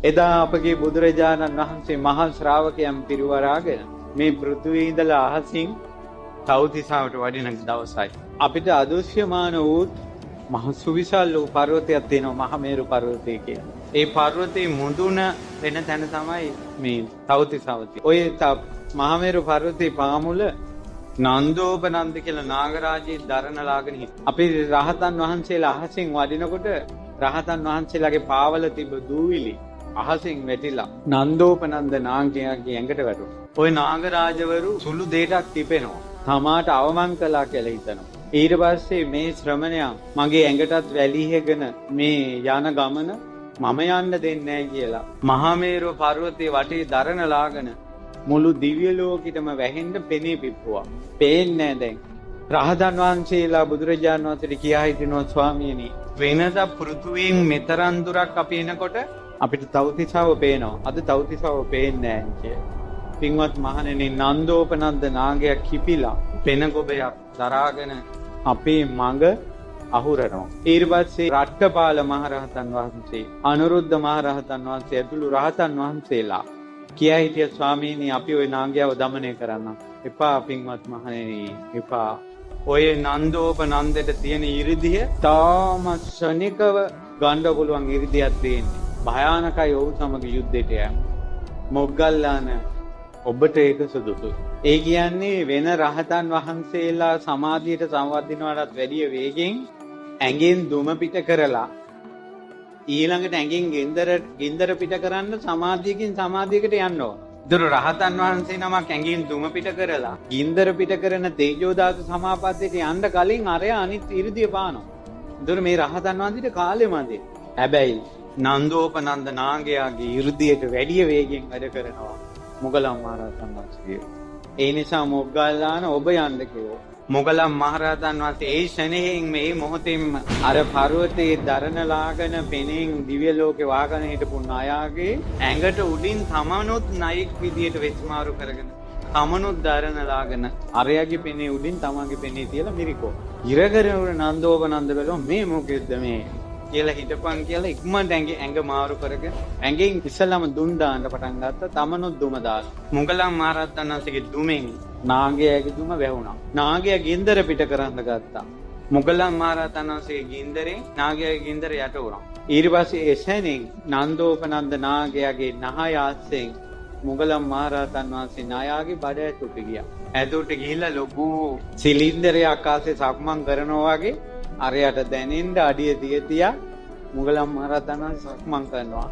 එදා අපගේ බුදුරජාණන් වහන්සේ මහා ශ්‍රාවකයන් පිරිවරාගෙන මේ පෘථිවියේ ඉඳලා අහසින් තව්තිසාවට වඩින දවසයි. අපිට අදෘශ්‍යමාන වූ මහ සුවිශාල වූ පර්වතයක් තියෙනවා, මහමේරු පර්වතය කියලා. ඒ පර්වතයේ මුදුන වෙන තැන තමයි මේ තව්තිසාව තියෙන්නේ. ඔය මහමේරු පර්වතයේ පාමුල නන්දෝපනන්ද කියලා නාගරාජයේ දරණලාගෙන හිටියා. අපි රහතන් වහන්සේලා අහසින් වඩිනකොට රහතන් වහන්සේලාගේ පාවල තිබ්බ දූවිලි අහසින් වැටිලා නන්දෝපනන්ද නාගයාගේ ඇඟට වැටුණා. ওই නාගරාජවරු සුළු දෙයක්ක් තිපෙනවා. තමාට අවමන් කළා කියලා හිතනවා. ඊට පස්සේ මේ ශ්‍රමණයා මගේ ඇඟටත් වැලිහෙගෙන මේ යන ගමන මම යන්න දෙන්නේ නැහැ කියලා මහමේරු පර්වතයේ වටේ දරණලාගෙන මුළු දිව්‍ය ලෝකෙටම වැහෙන්න පෙනී පිප්පුවා. පේන්නේ දැන්. රහතන් වහන්සේලා බුදුරජාණන් වහන්සේට කියා හිටිනවා, ස්වාමීනි වෙනද පෘථුවියෙන් මෙතරම් දුරක් අපි එනකොට අපිට තව්තිසාව පේනවා. අද තව්තිසාව පේන්නේ නැහැ කියලා. පින්වත් මහණෙනි, නන්දෝපනන්ද නාගයා කිපිලා පෙන ගොබයක් දරාගෙන අපේ මඟ අහුරනවා. ඊට පස්සේ රට්ටපාල මහරහතන් වහන්සේ, අනුරුද්ධ මහරහතන් වහන්සේ ඇතුළු රහතන් වහන්සේලා කියා හිටිය, ස්වාමීනි අපි ওই නාගයාව দমনය කරන්න. එපා පින්වත් මහණෙනි, එපා. ඔය නන්දෝපනන්දට තියෙන ඉරිදිය තාම ශනිකව ගන්න පුළුවන් ඉරිදියක් තියෙන්නේ. භයානකයි ඔහු සමග යුද්ධයට යෑම. මොග්ගල්ලාන ඔබට ඒක සුදුසුයි. ඒ කියන්නේ වෙන රහතන් වහන්සේලා සමාධියට සංවර්ධිනවටත් වැඩිය වේගෙන් ඇඟෙන් දුම පිට කරලා ඊළඟට ඇඟෙන් ගින්දර පිට කරන්න සමාධියකින් සමාධියකට යන්න ඕන. ඒතර රහතන් වහන්සේ නමක් ඇඟෙන් දුම පිට කරලා ගින්දර පිට කරන තේජෝ ධාතු සමාපත්තියට යන්න කලින් අරය අනිත් 이르දිය පානවා. ඒතර මේ රහතන් වහන්සේට කාලෙ මැදි. හැබැයි නන්දෝපනන්ද නාගයාගේ 이르දියට වැඩිය වේගෙන් වැඩ කරනවා මොග්ගලම් මහරහතන් වහන්සේ. ඒ නිසා මොග්ගල්ලාන ඔබ යන්න කිව්වා. මොග්ගලම් මහරහතන් වහන්සේ ඒ ශනේයෙන් මේ මොහොතෙන්ම අර පර්වතයේ දරණලාගෙන පෙනෙන් දිව්‍ය ලෝකේ වාගෙන හිටපු නායාගේ ඇඟට උඩින් තමනුත් නයික් විදියට වෙස්මාරු කරගෙන තමනුත් දරණලාගෙන අරයාගේ පෙනේ උඩින් තමන්ගේ පෙනේ තියලා මිරිකෝ. ඉරකරන නන්දෝපනන්ද බැලුවා මේ මොකෙද්ද මේ කියලා හිටපන් කියලා ඉක්මනට ඇඟ මාරු කරගෙන ඇඟෙන් ඉස්සලම දුම් දාන්න පටන් ගත්තා. තමනුත් දුම දාලා මොග්ගලම් මහරහතන් වහන්සේගේ දුමෙන් නාගයාගේ දුම වැහුණා. නාගයා ගින්දර පිට කරන්න ගත්තා. මොග්ගලම් මහරහතන් වහන්සේගේ ගින්දරේ නාගයාගේ ගින්දර යට වුණා. ඊට පස්සේ එසැනින් නන්දෝපනන්ද නාගයාගේ නහය ආස්යෙන් මොග්ගලම් මහරහතන් වහන්සේ නායාගේ බඩ ඇතුළට ගියා. ඇතුළට ගිහිල්ලා ලොකු සිලින්ඩරයක් ආසේ සක්මන් කරනවා වගේ අරයට දැනෙන්න අඩිය තියතියා මොග්ගලම් මහරහතන් වහන්සේ සක්මන් කරනවා.